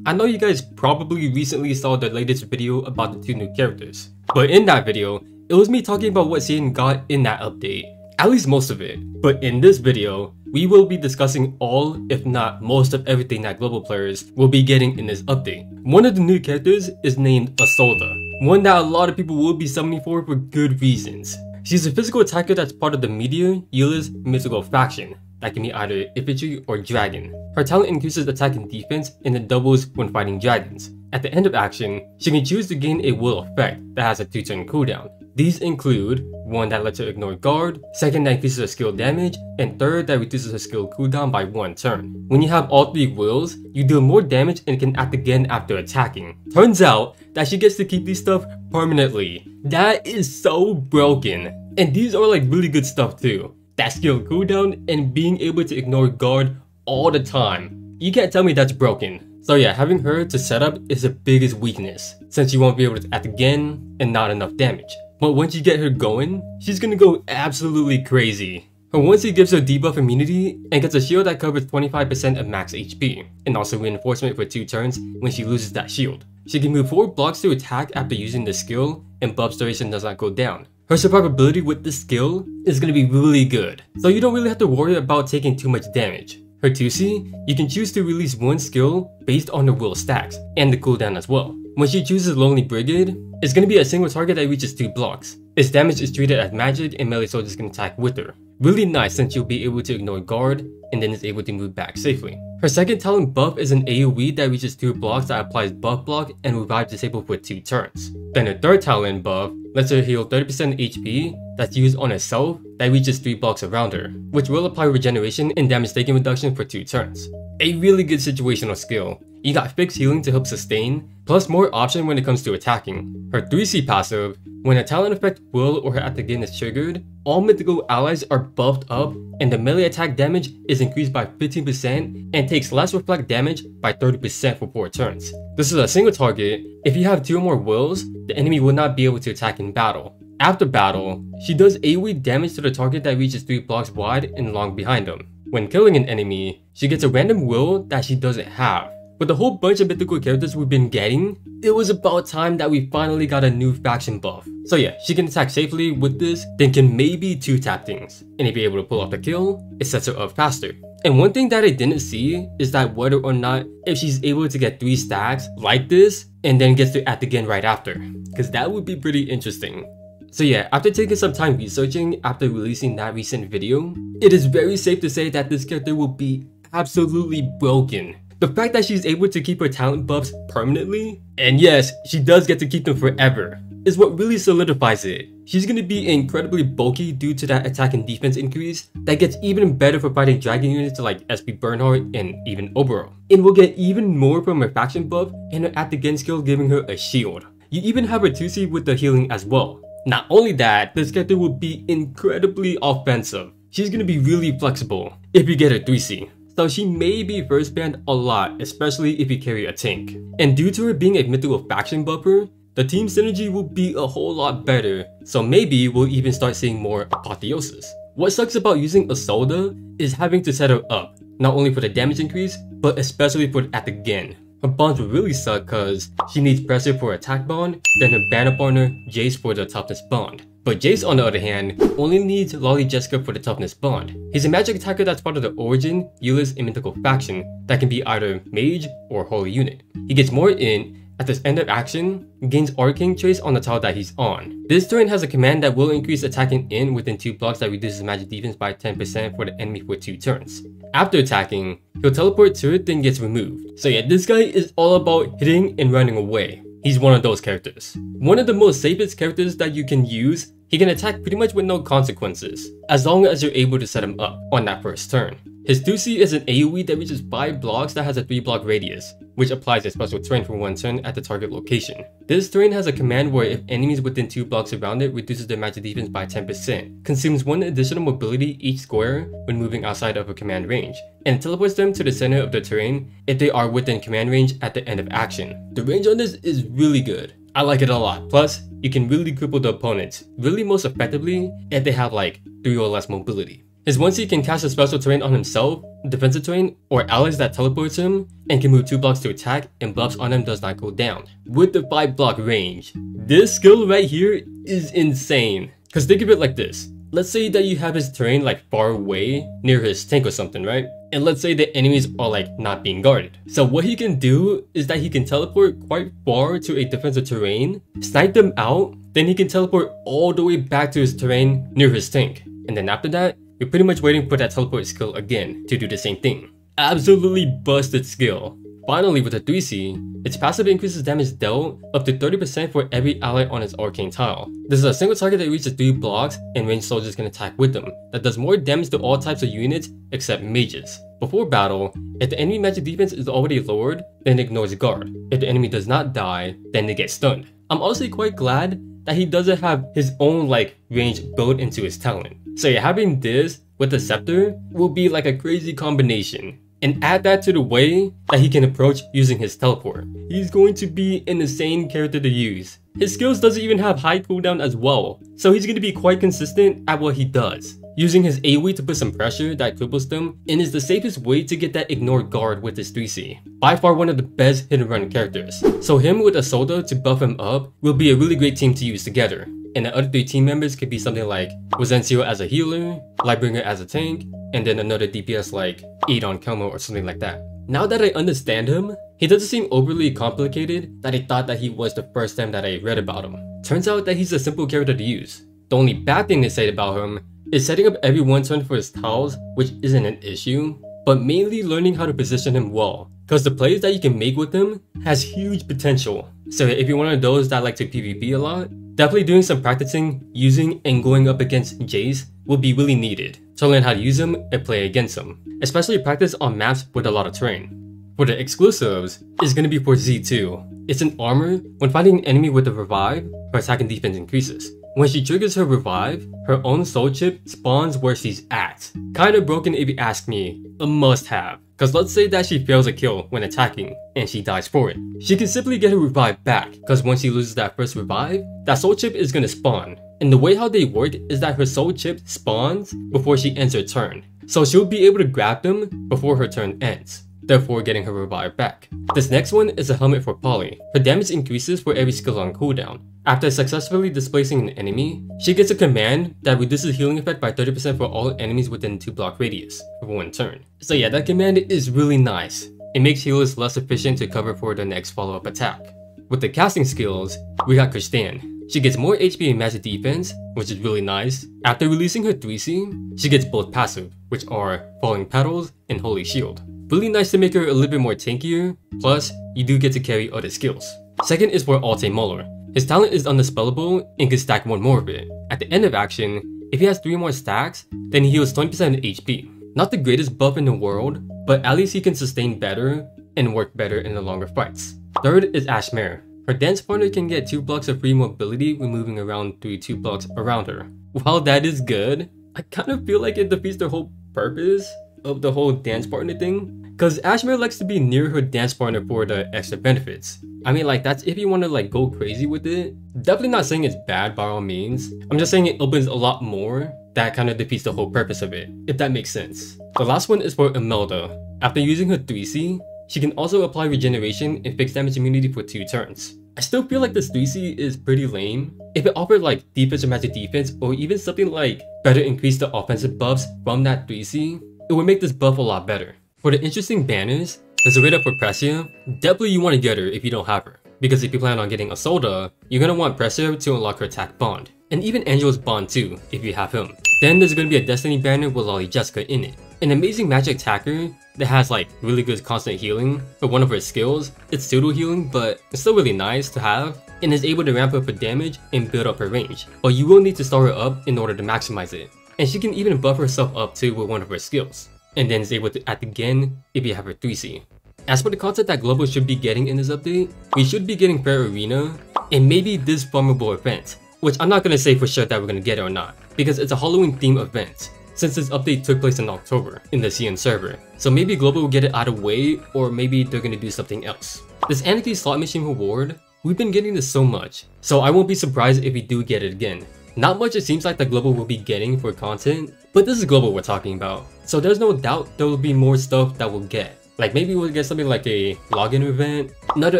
I know you guys probably recently saw the latest video about the 2 new characters, but in that video, it was me talking about what Satan got in that update, at least most of it. But in this video, we will be discussing all, if not most of everything that global players will be getting in this update. One of the new characters is named Isolde, one that a lot of people will be summoning for good reasons. She's a physical attacker that's part of the Meteor Healer's mythical faction that can be either infantry or dragon. Her talent increases attack and defense, and it doubles when fighting dragons. At the end of action, she can choose to gain a will effect that has a 2-turn cooldown. These include one that lets her ignore guard, second that increases her skill damage, and third that reduces her skill cooldown by 1 turn. When you have all 3 wills, you deal more damage and can act again after attacking. Turns out that she gets to keep these stuff permanently. That is so broken. And these are like really good stuff too. That skill cooldown and being able to ignore guard all the time. You can't tell me that's broken. So yeah, having her to set up is the biggest weakness, since you won't be able to act again and not enough damage. But once you get her going, she's gonna go absolutely crazy. Her 1C gives her debuff immunity and gets a shield that covers 25% of max HP, and also reinforcement for 2 turns when she loses that shield. She can move 4 blocks to attack after using the skill, and buff's duration does not go down. Her survivability with this skill is going to be really good, so you don't really have to worry about taking too much damage. Her 2C, you can choose to release 1 skill based on the will stacks, and the cooldown as well. When she chooses Lonely Brigade, it's going to be a single target that reaches 2 blocks. Its damage is treated as magic and melee soldiers can attack with her. Really nice since you'll be able to ignore guard and then is able to move back safely. Her second talent buff is an AoE that reaches 2 blocks that applies buff block and revive disabled for 2 turns. Then her third talent buff lets her heal 30% HP that's used on herself that reaches 3 blocks around her, which will apply regeneration and damage taken reduction for 2 turns. A really good situational skill. You got fixed healing to help sustain, plus more option when it comes to attacking. Her 3C passive, when a talent effect will or her act again is triggered, all mythical allies are buffed up and the melee attack damage is increased by 15% and takes less reflect damage by 30% for 4 turns. This is a single target. If you have 2 or more wills, the enemy will not be able to attack in battle. After battle, she does AoE damage to the target that reaches 3 blocks wide and long behind them. When killing an enemy, she gets a random will that she doesn't have. With a whole bunch of mythical characters we've been getting, it was about time that we finally got a new faction buff. So yeah, she can attack safely with this, then can maybe 2-tap things. And if you're able to pull off the kill, it sets her up faster. And one thing that I didn't see is that whether or not if she's able to get 3 stacks like this and then gets to act again right after, because that would be pretty interesting. So yeah, after taking some time researching after releasing that recent video, it is very safe to say that this character will be absolutely broken. The fact that she's able to keep her talent buffs permanently, and yes, she does get to keep them forever, is what really solidifies it. She's gonna be incredibly bulky due to that attack and defense increase that gets even better for fighting dragon units like SP Bernhardt and even Oberol. And we'll get even more from her faction buff and her act again skill giving her a shield. You even have her 2C with the healing as well. Not only that, this character will be incredibly offensive. She's gonna be really flexible if you get her 3C. So she may be first banned a lot, especially if you carry a tank. And due to her being a mythical faction buffer, the team synergy will be a whole lot better, so maybe we'll even start seeing more apotheosis. What sucks about using Isolde is having to set her up, not only for the damage increase, but especially for the act again. Her bonds will really suck cause she needs pressure for attack bond, then her banner partner Jayce for the toughness bond. But Jayce on the other hand only needs Lolly Jessica for the toughness bond. He's a magic attacker that's part of the Origin, Healers, and Mythical faction that can be either mage or holy unit. He gets more in at the end of action, gains Arcane Trace on the tile that he's on. This turn has a command that will increase attacking in within 2 blocks that reduces magic defense by 10% for the enemy for 2 turns. After attacking, he'll teleport to it then gets removed. So yeah, this guy is all about hitting and running away. He's one of those characters. One of the most safest characters that you can use. He can attack pretty much with no consequences, as long as you're able to set him up on that first turn. His 2C is an AoE that reaches 5 blocks that has a 3 block radius, which applies a special terrain for 1 turn at the target location. This terrain has a command where if enemies within 2 blocks around it reduces their magic defense by 10%, consumes 1 additional mobility each square when moving outside of a command range, and teleports them to the center of the terrain if they are within command range at the end of action. The range on this is really good. I like it a lot. Plus, you can really cripple the opponents really most effectively if they have like 3 or less mobility. His 1C can cast a special terrain on himself, defensive terrain, or allies that teleports him, and can move 2 blocks to attack, and buffs on him does not go down. With the 5 block range, this skill right here is insane. Cause think of it like this. Let's say that you have his terrain like far away, near his tank or something, right? And let's say the enemies are like not being guarded. So what he can do is that he can teleport quite far to a defensive terrain, snipe them out, then he can teleport all the way back to his terrain near his tank. And then after that, you're pretty much waiting for that teleport skill again to do the same thing. Absolutely busted skill. Finally, with the 3C, its passive increases damage dealt up to 30% for every ally on its arcane tile. This is a single target that reaches 3 blocks and ranged soldiers can attack with them, that does more damage to all types of units except mages. Before battle, if the enemy magic defense is already lowered, then it ignores guard. If the enemy does not die, then they get stunned. I'm also quite glad that he doesn't have his own like range built into his talent. So yeah, having this with the scepter will be like a crazy combination. And add that to the way that he can approach using his teleport. He's going to be an insane character to use. His skills doesn't even have high cooldown as well, so he's going to be quite consistent at what he does. Using his AoE to put some pressure that cripples them, and is the safest way to get that ignored guard with his 3C. By far one of the best hit and run characters. So him with Isolde to buff him up will be a really great team to use together. And the other 3 team members could be something like Wizencio as a healer, Lightbringer as a tank, and then another DPS like Adon Kelmo or something like that. Now that I understand him, he doesn't seem overly complicated that I thought that he was the first time that I read about him. Turns out that he's a simple character to use. The only bad thing to say about him is setting up every 1 turn for his tiles, which isn't an issue, but mainly learning how to position him well, cause the plays that you can make with him has huge potential. So if you're one of those that like to PvP a lot, definitely doing some practicing, using, and going up against Jayce will be really needed to learn how to use him and play against him, especially practice on maps with a lot of terrain. For the exclusives, it's going to be for Z2. It's an armor. When fighting an enemy with a revive, her attack and defense increases. When she triggers her revive, her own soul chip spawns where she's at. Kinda broken if you ask me, a must have. Cause let's say that she fails a kill when attacking, and she dies for it. She can simply get her revive back, cause once she loses that first revive, that soul chip is gonna spawn. And the way how they work is that her soul chip spawns before she ends her turn. So she'll be able to grab them before her turn ends, therefore getting her revive back. This next one is a helmet for Polly. Her damage increases for every skill on cooldown. After successfully displacing an enemy, she gets a command that reduces healing effect by 30% for all enemies within 2 block radius for 1 turn. So yeah, that command is really nice. It makes healers less efficient to cover for the next follow-up attack. With the casting skills, we got Christaine. She gets more HP and magic defense, which is really nice. After releasing her 3C, she gets both passive, which are Falling Petals and Holy Shield. Really nice to make her a little bit more tankier, plus you do get to carry other skills. Second is for Altemuller. His talent is undispellable and can stack 1 more of it. At the end of action, if he has 3 more stacks, then he heals 20% HP. Not the greatest buff in the world, but at least he can sustain better and work better in the longer fights. Third is Ashemar. Her dance partner can get 2 blocks of free mobility when moving around 2 blocks around her. While that is good, I kind of feel like it defeats the whole purpose of the whole dance partner thing. Cause Ashemar likes to be near her dance partner for the extra benefits. I mean, like, that's if you want to like go crazy with it. Definitely not saying it's bad by all means. I'm just saying it opens a lot more that kind of defeats the whole purpose of it, if that makes sense. The last one is for Imelda. After using her 3C, she can also apply regeneration and fixed damage immunity for 2 turns. I still feel like this 3C is pretty lame. If it offered like defense or magic defense, or even something like better increase the offensive buffs from that 3C, it would make this buff a lot better. For the interesting banners, there's a raid up for Pressia. Definitely you want to get her if you don't have her, because if you plan on getting Isolde, you're going to want Pressia to unlock her attack bond, and even Angel's bond too if you have him. Then there's going to be a Destiny banner with Lolly Jessica in it. An amazing magic attacker that has like really good constant healing for one of her skills. It's pseudo healing, but it's still really nice to have, and is able to ramp up her damage and build up her range. But you will need to start her up in order to maximize it. And she can even buff herself up too with one of her skills, and then is able to act again if you have her 3C. As for the content that Global should be getting in this update, we should be getting Fair Arena, and maybe this farmable event, which I'm not going to say for sure that we're going to get it or not, because it's a Halloween themed event, since this update took place in October in the CN server. So maybe Global will get it out of the way, or maybe they're going to do something else. This Anarchy slot machine reward, we've been getting this so much, so I won't be surprised if we do get it again. Not much it seems like the global will be getting for content, but this is global we're talking about. So there's no doubt there will be more stuff that we'll get. Like maybe we'll get something like a login event, another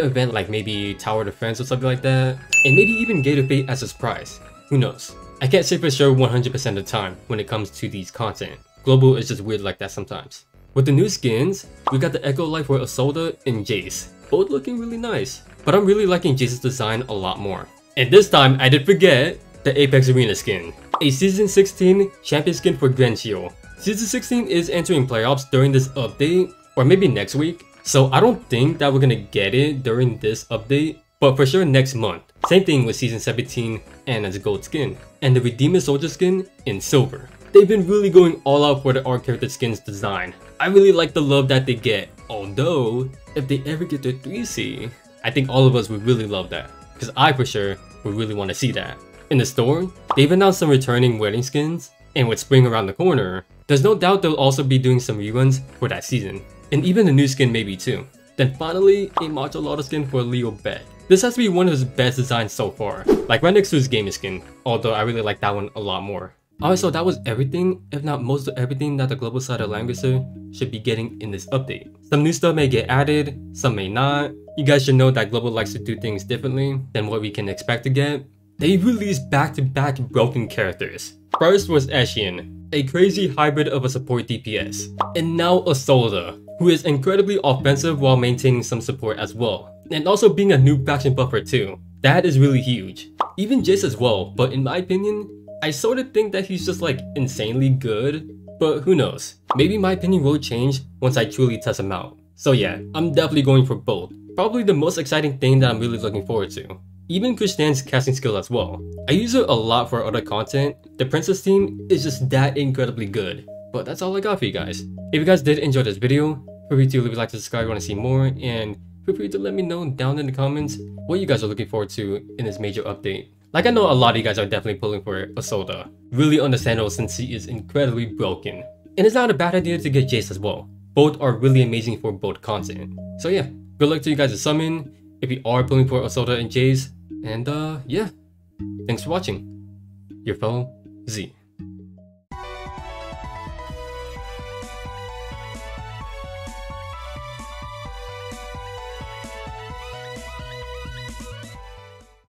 event like maybe Tower Defense or something like that, and maybe even Gate of Fate as a surprise. Who knows? I can't say for sure 100% of the time when it comes to these content. Global is just weird like that sometimes. With the new skins, we got the Echo Light for Isolde and Jayce, both looking really nice. But I'm really liking Jayce's design a lot more. And this time, I did forget the Apex Arena skin. A Season 16 champion skin for Grenchiel. Season 16 is entering playoffs during this update, or maybe next week. So I don't think that we're gonna get it during this update, but for sure next month. Same thing with Season 17 and as a gold skin. And the Redeemer Soldier skin in silver. They've been really going all out for the art character skins design. I really like the love that they get, although if they ever get their 3C, I think all of us would really love that, because I for sure would really want to see that. In the store, they've announced some returning wedding skins, and with spring around the corner, there's no doubt they'll also be doing some reruns for that season, and even a new skin maybe too. Then finally, a Martial Lauder skin for Leo Beck. This has to be one of his best designs so far, like right next to his gaming skin, although I really like that one a lot more. Alright, so that was everything, if not most of everything that the global side of Langrisser should be getting in this update. Some new stuff may get added, some may not. You guys should know that global likes to do things differently than what we can expect to get. They released back-to-back broken characters. First was Ashemar, a crazy hybrid of a support DPS. And now Isolde, who is incredibly offensive while maintaining some support as well. And also being a new faction buffer too. That is really huge. Even Jayce as well, but in my opinion, I sort of think that he's just like insanely good, but who knows. Maybe my opinion will change once I truly test him out. So yeah, I'm definitely going for both. Probably the most exciting thing that I'm really looking forward to. Even Christaine's casting skill as well. I use it a lot for other content. The Princess team is just that incredibly good. But that's all I got for you guys. If you guys did enjoy this video, feel free to leave a like, subscribe if you want to see more, and feel free to let me know down in the comments what you guys are looking forward to in this major update. Like I know a lot of you guys are definitely pulling for Isolde. Really understandable since she is incredibly broken. And it's not a bad idea to get Jayce as well. Both are really amazing for both content. So yeah, good luck to you guys to summon if you are pulling for Isolde and Jayce. And yeah, thanks for watching. Your fellow Z.